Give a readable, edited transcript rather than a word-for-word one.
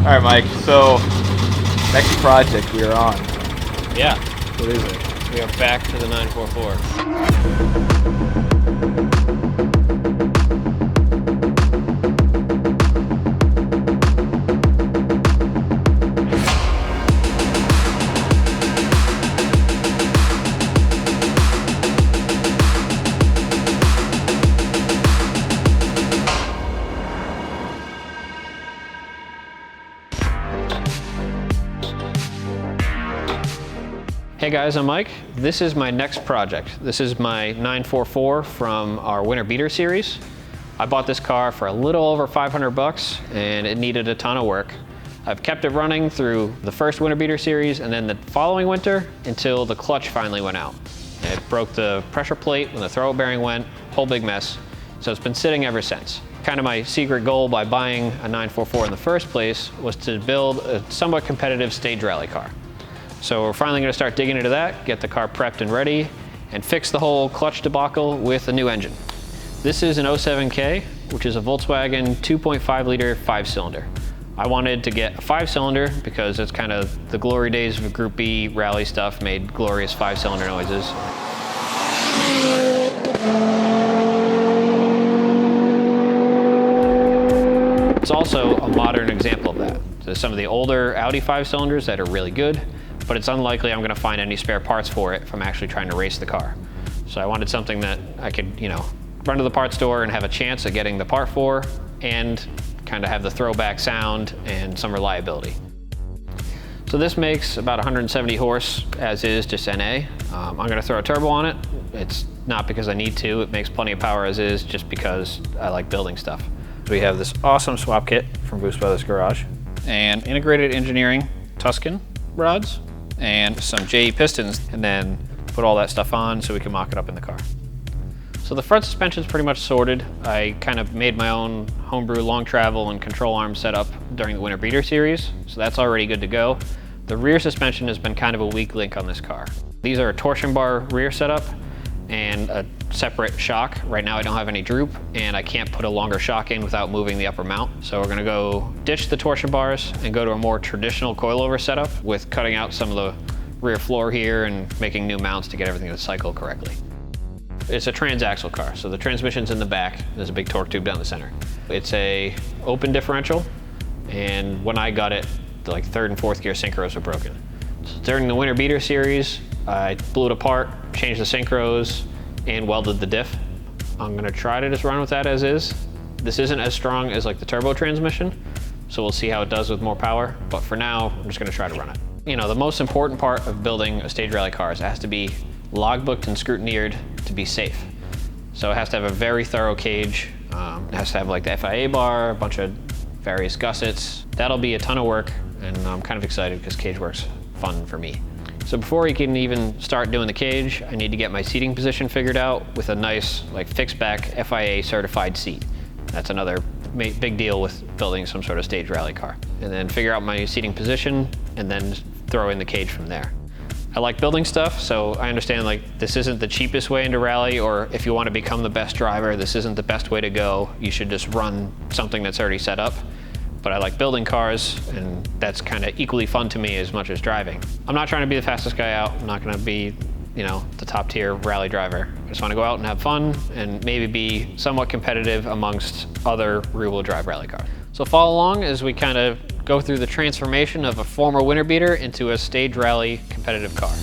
All right, Mike. So, next project we are on. Yeah, What is it? we are back to the 944. Hey guys, I'm Mike. This is my next project. This is my 944 from our Winter Beater series. I bought this car for a little over 500 bucks and it needed a ton of work. I've kept it running through the first Winter Beater series and then the following winter until the clutch finally went out. It broke the pressure plate when the throw bearing went, whole big mess. So it's been sitting ever since. Kind of my secret goal by buying a 944 in the first place was to build a somewhat competitive stage rally car. So we're finally going to start digging into that, get the car prepped and ready, and fix the whole clutch debacle with a new engine. This is an 07K, which is a Volkswagen 2.5 liter 5-cylinder. I wanted to get a 5-cylinder because it's kind of the glory days of Group B rally stuff made glorious 5-cylinder noises. It's also a modern example of that. There's some of the older Audi 5-cylinders that are really good, but it's unlikely I'm going to find any spare parts for it if I'm actually trying to race the car. So I wanted something that I could, run to the parts store and have a chance at getting the part for, and kind of have the throwback sound and some reliability. So this makes about 170 horse as is, just NA. I'm going to throw a turbo on it. It's not because I need to, it makes plenty of power as is, just because I like building stuff. We have this awesome swap kit from Boost Brothers Garage, and integrated engineering Tuscan rods, and some JE pistons, and then put all that stuff on so we can mock it up in the car. So the front suspension is pretty much sorted. I kind of made my own homebrew long travel and control arm setup during the Winter Beater series, so that's already good to go. The rear suspension has been kind of a weak link on this car. These are a torsion bar rear setup and a separate shock. Right now I don't have any droop and I can't put a longer shock in without moving the upper mount. So we're gonna go ditch the torsion bars and go to a more traditional coilover setup with cutting out some of the rear floor here and making new mounts to get everything to cycle correctly. It's a transaxle car, so the transmission's in the back. There's a big torque tube down the center. It's a open differential, and when I got it, the third and fourth gear synchros were broken. So during the Winter Beater series, I blew it apart, changed the synchros, and welded the diff. I'm gonna try to just run with that as is. This isn't as strong as the turbo transmission, so we'll see how it does with more power, but for now, I'm just gonna try to run it. The most important part of building a stage rally car is it has to be logbooked and scrutineered to be safe. So it has to have a very thorough cage. It has to have the FIA bar, a bunch of various gussets. That'll be a ton of work, and I'm kind of excited because cage work's fun for me. So before we can even start doing the cage, I need to get my seating position figured out with a nice fixed back FIA certified seat. That's another big deal with building some sort of stage rally car. And then figure out my seating position and then throw in the cage from there. I like building stuff, so I understand this isn't the cheapest way into rally, or if you want to become the best driver, this isn't the best way to go. You should just run something that's already set up. But I like building cars, and that's kind of equally fun to me as much as driving. I'm not trying to be the fastest guy out. I'm not going to be, the top tier rally driver. I just want to go out and have fun and maybe be somewhat competitive amongst other rear-wheel drive rally cars. So follow along as we kind of go through the transformation of a former Winter Beater into a stage rally competitive car.